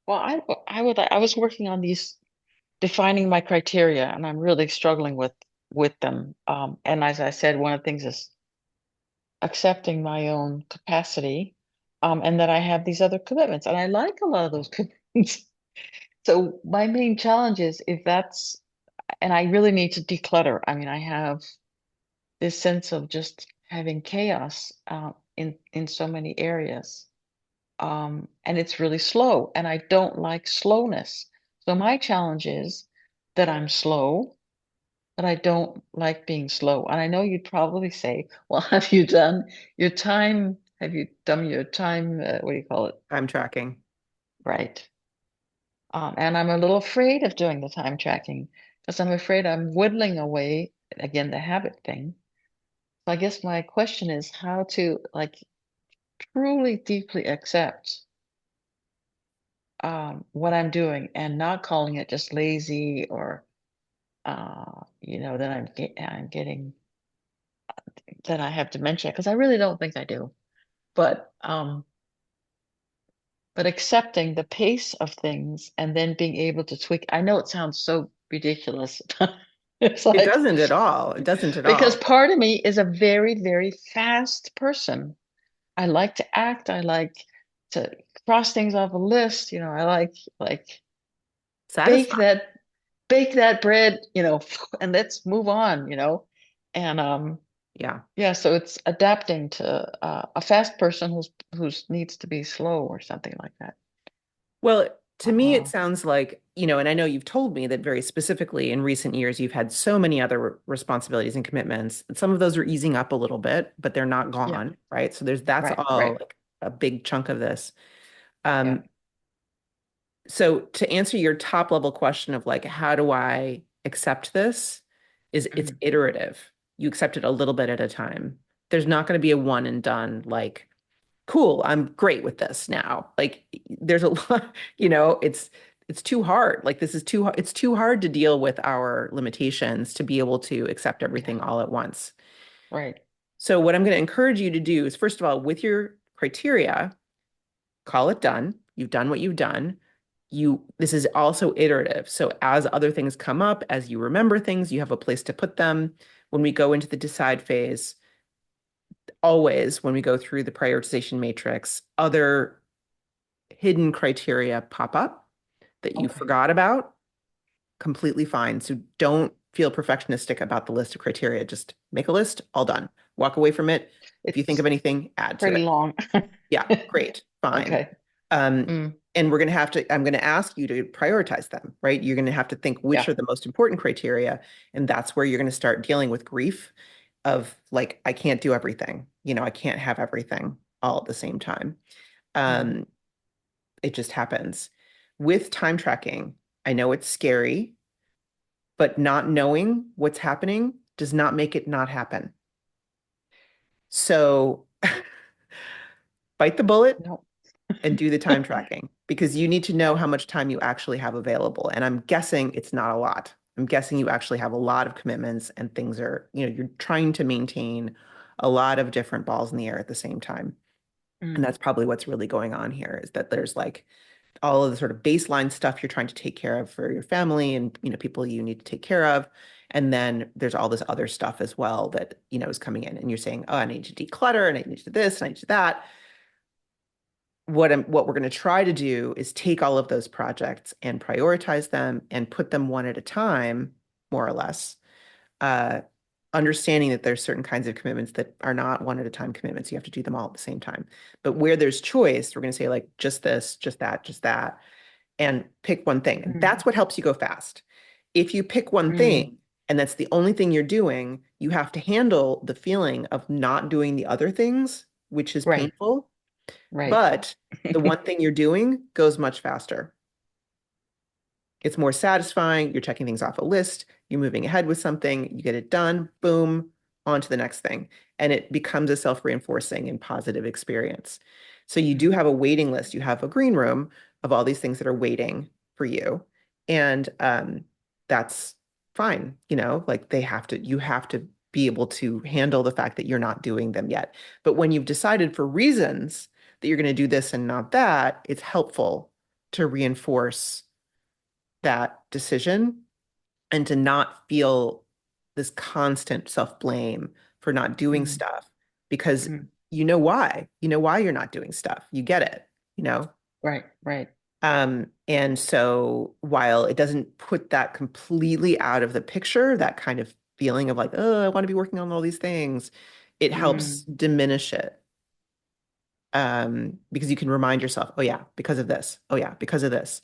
S2: Well, I was working on these, defining my criteria, and I'm really struggling with them. And as I said, one of the things is accepting my own capacity, and that I have these other commitments, and I like a lot of those commitments. So my main challenge is if that's, and I really need to declutter. I mean, I have this sense of just having chaos in so many areas. And it's really slow, and I don't like slowness. So my challenge is that I'm slow, but I don't like being slow. And I know you'd probably say, well, have you done your time, what do you call it?
S1: I'm tracking.
S2: Right. And I'm a little afraid of doing the time tracking because I'm afraid I'm whittling away, again, the habit thing. So I guess my question is how to like truly deeply accept what I'm doing and not calling it just lazy, or that I'm getting that I have dementia, because I really don't think I do. But accepting the pace of things and then being able to tweak. I know it sounds so ridiculous. It's
S1: It
S2: like,
S1: doesn't at all. It doesn't at
S2: because
S1: all.
S2: part of me is a very, very fast person. I like to act. I like to cross things off a list. I like bake
S1: Satisfying.
S2: that bake that bread, and let's move on, and
S1: Yeah.
S2: yeah, so it's adapting to a fast person who's needs to be slow or something like that.
S1: Well, to me, it
S2: Uh,
S1: sounds like, and I know you've told me that very specifically in recent years, you've had so many other responsibilities and commitments. And some of those are easing up a little bit, but they're not
S2: yeah,
S1: gone, right? So that's
S2: right,
S1: all
S2: right,
S1: like a big chunk of this.
S2: yeah.
S1: Um, so to answer your top level question of like, how do I accept this? It's
S2: Mhm.
S1: iterative. You accept it a little bit at a time. There's not going to be a one and done, like, cool, I'm great with this now. Like there's a lot, it's too hard. Like this is too hard. It's too hard to deal with our limitations to be able to accept
S2: Yeah,
S1: everything all at once.
S2: right.
S1: So what I'm going to encourage you to do is, first of all, with your criteria, call it done. You've done what you've done. This is also iterative. So as other things come up, as you remember things, you have a place to put them. When we go into the decide phase, always when we go through the prioritization matrix, other hidden criteria pop up that you
S2: Okay.
S1: forgot about, completely fine. So don't feel perfectionistic about the list of criteria. Just make a list, all done. Walk away from it. If you think of
S2: It's
S1: anything, add to
S2: pretty
S1: it.
S2: long.
S1: Yeah, great, fine.
S2: Okay.
S1: Um,
S2: Mm,
S1: and I'm going to ask you to prioritize them, right? You're going to have to think which
S2: yeah.
S1: are the most important criteria. And that's where you're going to start dealing with grief of like, I can't do everything. I can't have everything all at the same time.
S2: Mhm.
S1: Um, it just happens. With time tracking, I know it's scary, but not knowing what's happening does not make it not happen. So bite the bullet
S2: No.
S1: and do the time tracking because you need to know how much time you actually have available. And I'm guessing it's not a lot. I'm guessing you actually have a lot of commitments and things are, you're trying to maintain a lot of different balls in the air at the same time. And
S2: Mm,
S1: that's probably what's really going on here is that there's like all of the sort of baseline stuff you're trying to take care of for your family and people you need to take care of. And then there's all this other stuff as well that is coming in and you're saying, oh, I need to declutter and I need to do this and I need to do that. What we're going to try to do is take all of those projects and prioritize them and put them one at a time, more or less. Uh, Understanding that there's certain kinds of commitments that are not one at a time commitments. You have to do them all at the same time. But where there's choice, we're going to say like just this, just that, and pick one thing. And
S2: mm,
S1: that's what helps you go fast. If you pick one
S2: mm.
S1: thing and that's the only thing you're doing, you have to handle the feeling of not doing the other things, which is
S2: Right,
S1: painful.
S2: right.
S1: But the one thing you're doing goes much faster. It's more satisfying. You're checking things off a list. You're moving ahead with something. You get it done. Boom, on to the next thing. And it becomes a self-reinforcing and positive experience. So you do
S2: Mm,
S1: have a waiting list. You have a green room of all these things that are waiting for you. And that's fine. Like you have to be able to handle the fact that you're not doing them yet. But when you've decided for reasons that you're going to do this and not that, it's helpful to reinforce that decision and to not feel this constant self-blame for not doing
S2: mm,
S1: stuff because
S2: mm.
S1: you know why you're not doing stuff. You get it, you know?
S2: Right, right.
S1: And so while it doesn't put that completely out of the picture, that kind of feeling of like, oh, I want to be working on all these things, it helps
S2: Mm,
S1: diminish it. Because you can remind yourself, oh yeah, because of this. Oh yeah, because of this.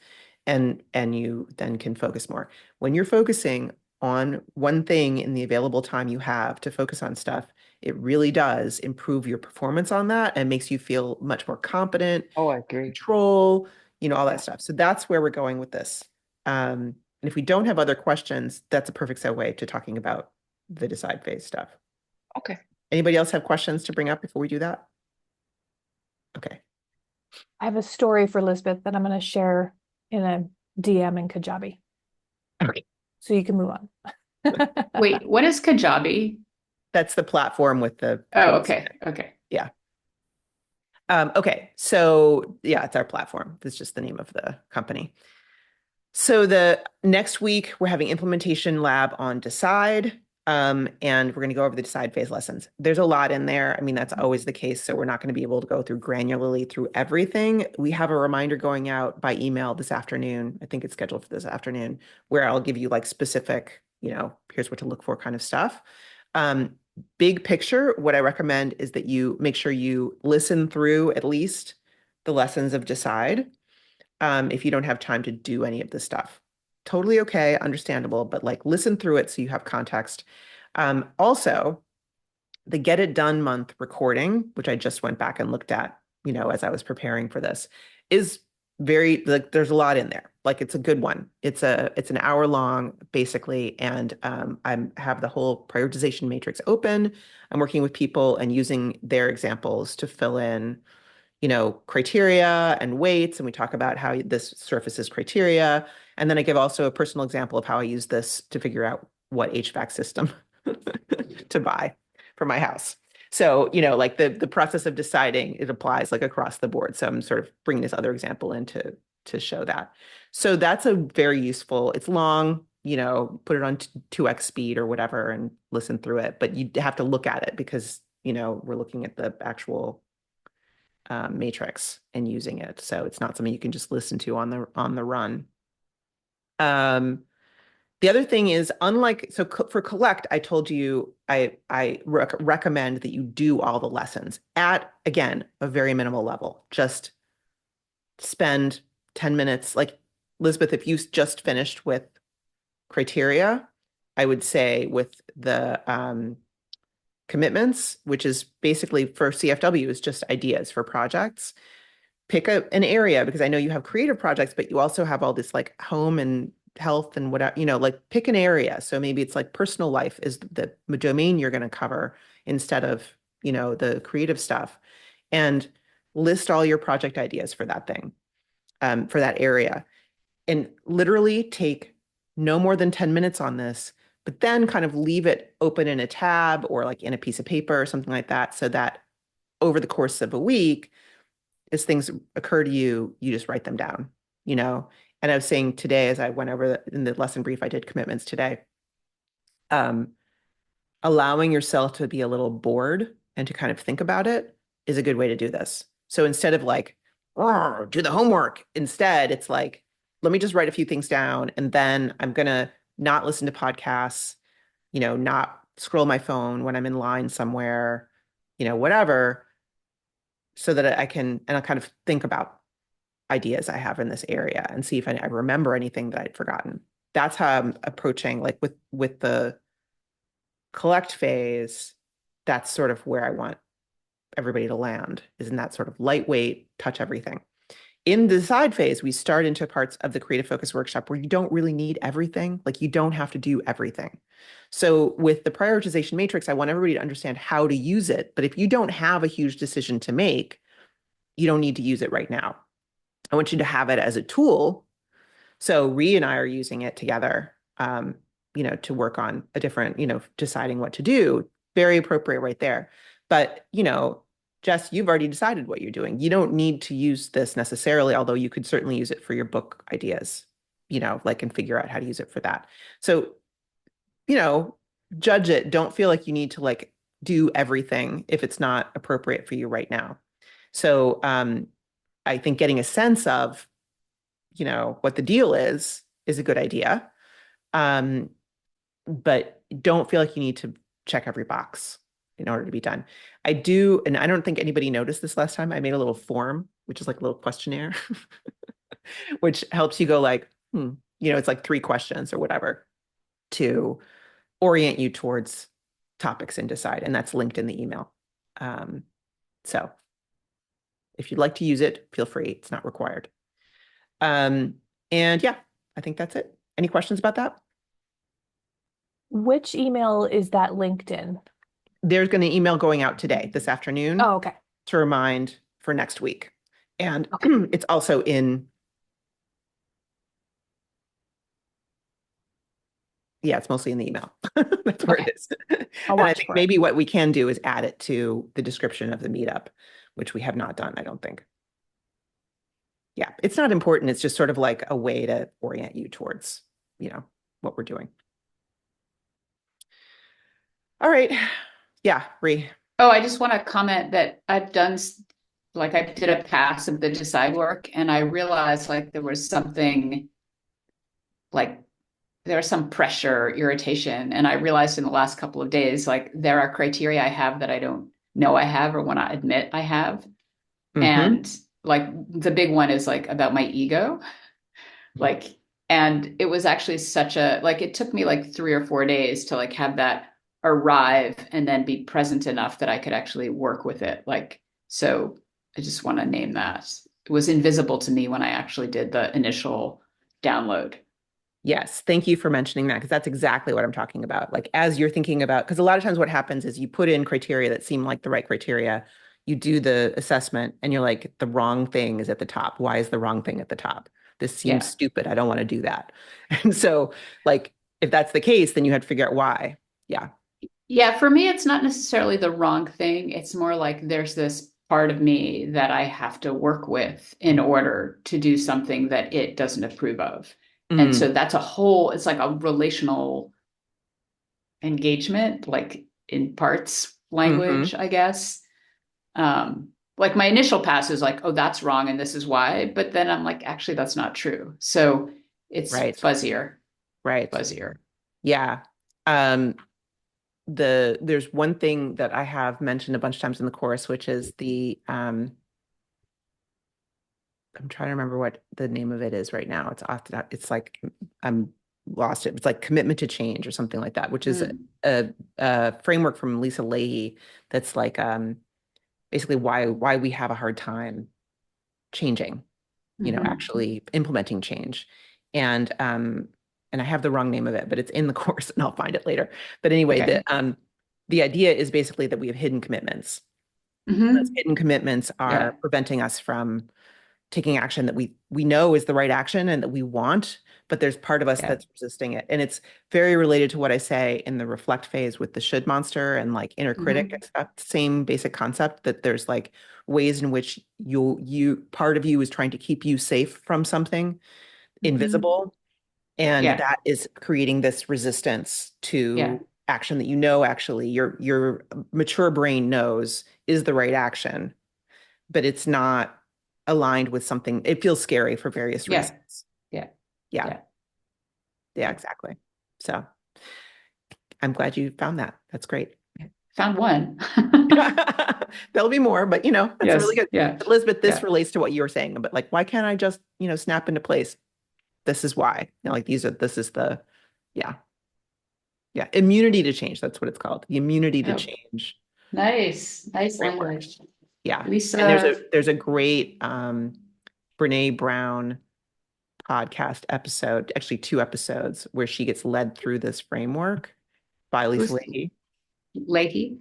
S1: And you then can focus more. When you're focusing on one thing in the available time you have to focus on stuff, it really does improve your performance on that and makes you feel much more competent,
S2: oh, I agree.
S1: control, all that
S2: Yeah.
S1: stuff. So that's where we're going with this. And if we don't have other questions, that's a perfect segue to talking about the decide phase stuff.
S2: Okay.
S1: Anybody else have questions to bring up before we do that? Okay.
S3: I have a story for Lisbeth that I'm going to share in a DM in Kajabi.
S1: Okay.
S3: So you can move on.
S4: Wait, what is Kajabi?
S1: That's the platform with the
S4: Oh,
S1: posts in
S4: okay.
S1: it.
S4: Okay.
S1: Yeah. Okay. So yeah, it's our platform. That's just the name of the company. So the next week we're having implementation lab on Decide. And we're going to go over the decide phase lessons. There's a lot in there. I mean, that's always the case. So we're not going to be able to go through granularly through everything. We have a reminder going out by email this afternoon. I think it's scheduled for this afternoon, where I'll give you like specific, here's what to look for kind of stuff. Big picture, what I recommend is that you make sure you listen through at least the lessons of decide. If you don't have time to do any of this stuff. Totally okay, understandable, but like listen through it so you have context. Also, the Get It Done month recording, which I just went back and looked at, as I was preparing for this, is very, like, there's a lot in there. Like, it's a good one. It's an hour long, basically, and I have the whole prioritization matrix open. I'm working with people and using their examples to fill in criteria and weights, and we talk about how this surfaces criteria. And then I give also a personal example of how I use this to figure out what HVAC system to buy for my house. So, like the process of deciding, it applies like across the board. So I'm sort of bringing this other example in to show that. So that's a very useful, it's long, put it on 2x speed or whatever and listen through it, but you have to look at it because, we're looking at the actual matrix and using it. So it's not something you can just listen to on the run. The other thing is, for Collect, I told you I recommend that you do all the lessons at, again, a very minimal level. Just spend 10 minutes. Like, Elizabeth, if you just finished with criteria, I would say with the commitments, which is basically for CFW, is just ideas for projects. Pick an area, because I know you have creative projects, but you also have all this like home and health and whatever, like pick an area. So maybe it's like personal life is the domain you're going to cover instead of, the creative stuff, and list all your project ideas for that thing, for that area. And literally take no more than 10 minutes on this, but then kind of leave it open in a tab or like in a piece of paper or something like that, so that over the course of a week, as things occur to you, you just write them down, And I was saying today, as I went over in the lesson brief, I did commitments today, allowing yourself to be a little bored and to kind of think about it is a good way to do this. So instead of like, oh, do the homework, instead, it's like, let me just write a few things down, and then I'm going to not listen to podcasts, not scroll my phone when I'm in line somewhere, whatever, so that I'll kind of think about ideas I have in this area and see if I remember anything that I'd forgotten. That's how I'm approaching, like with the Collect phase. That's sort of where I want everybody to land, is in that sort of lightweight, touch everything. In the decide phase, we start into parts of the creative focus workshop where you don't really need everything. Like, you don't have to do everything. So with the prioritization matrix, I want everybody to understand how to use it. But if you don't have a huge decision to make, you don't need to use it right now. I want you to have it as a tool. So Ree and I are using it together, to work on a different, deciding what to do. Very appropriate right there. But, Jess, you've already decided what you're doing. You don't need to use this necessarily, although you could certainly use it for your book ideas, and figure out how to use it for that. So, judge it. Don't feel like you need to like do everything if it's not appropriate for you right now. So I think getting a sense of, what the deal is a good idea. But don't feel like you need to check every box in order to be done. I do, and I don't think anybody noticed this last time, I made a little form, which is like a little questionnaire, which helps you go like, it's like 3 questions or whatever to orient you towards topics and decide. And that's linked in the email. So if you'd like to use it, feel free. It's not required. And yeah, I think that's it. Any questions about that?
S3: Which email is that linked in?
S1: There's going to email going out today, this afternoon,
S3: Oh, okay.
S1: to remind for next week. And it's also in, yeah, it's mostly in the email. That's where it is. And I think maybe what we can do is add it to the description of the meetup, which we have not done, I don't think. Yeah, it's not important. It's just sort of like a way to orient you towards, what we're doing. All right. Yeah, Ree.
S4: Oh, I just want to comment that I've done like I did a pass of the decide work, and I realized like there was something like there was some pressure, irritation, and I realized in the last couple of days like there are criteria I have that I don't know I have or want to admit I have,
S1: Mm-hmm.
S4: and like the big one is like about my ego, like, and it was actually such a like it took me like 3 or 4 days to like have that arrive and then be present enough that I could actually work with it, like, so I just want to name that it was invisible to me when I actually did the initial download.
S1: Yes, thank you for mentioning that because that's exactly what I'm talking about. Like, as you're thinking about, because a lot of times what happens is you put in criteria that seem like the right criteria, you do the assessment, and you're like, the wrong thing is at the top. Why is the wrong thing at the top? This seems
S4: Yeah.
S1: stupid. I don't want to do that. And so, like, if that's the case, then you have to figure out why. Yeah.
S4: Yeah, for me, it's not necessarily the wrong thing. It's more like there's this part of me that I have to work with in order to do something that it doesn't approve of. And
S1: Mm,
S4: so that's a whole, it's like a relational engagement, like in parts
S1: hmm.
S4: language, I guess. Like my initial pass is like, oh, that's wrong and this is why. But then I'm like, actually, that's not true. So it's
S1: Right.
S4: fuzzier,
S1: Right.
S4: fuzzier.
S1: Yeah. Um, there's one thing that I have mentioned a bunch of times in the course, which is I'm trying to remember what the name of it is right now. It's off the, it's like I'm lost it. It's like commitment to change or something like that, which is
S4: Mm.
S1: a framework from Lisa Leahy that's like basically why we have a hard time changing,
S4: Mhm.
S1: actually implementing change. And I have the wrong name of it, but it's in the course and I'll find it later. But anyway,
S4: Okay.
S1: the idea is basically that we have hidden commitments. Those
S4: Hmm.
S1: hidden commitments are
S4: Yeah.
S1: preventing us from taking action that we know is the right action and that we want, but there's part of us
S4: Yeah.
S1: that's resisting it. And it's very related to what I say in the reflect phase with the should monster and like inner critic.
S4: Hmm.
S1: It's that same basic concept that there's like ways in which you part of you is trying to keep you safe from something
S4: Hmm.
S1: invisible. And
S4: Yeah.
S1: that is creating this resistance
S4: Yeah.
S1: to action that actually your mature brain knows is the right action, but it's not aligned with something. It feels scary for various
S4: Yeah.
S1: reasons.
S4: Yeah.
S1: Yeah,
S4: Yeah.
S1: yeah, exactly. So I'm glad you found that. That's great.
S4: Found one.
S1: There'll be more, but that's really
S4: Yes.
S1: good.
S4: Yeah.
S1: Elizabeth, this
S4: Yeah.
S1: relates to what you were saying, but like, why can't I just, snap into place? This is why. Like this is the, yeah, yeah, immunity to change. That's what it's called. The immunity to
S4: Oh,
S1: change
S4: nice. Nice
S1: framework.
S4: language.
S1: Yeah. And
S4: Lisa.
S1: there's a great Brene Brown podcast episode, actually two episodes, where she gets led through this framework by Lisa
S4: Who's
S1: Leahy.
S4: Lakey?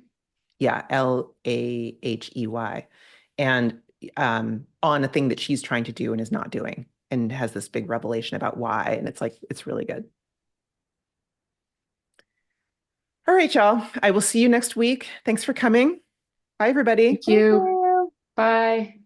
S1: Yeah, Lahey. And on a thing that she's trying to do and is not doing, and has this big revelation about why. And it's like, it's really good. All right, y'all. I will see you next week. Thanks for coming. Bye, everybody.
S4: Thank
S3: Thank
S4: you.
S3: you.
S4: Bye.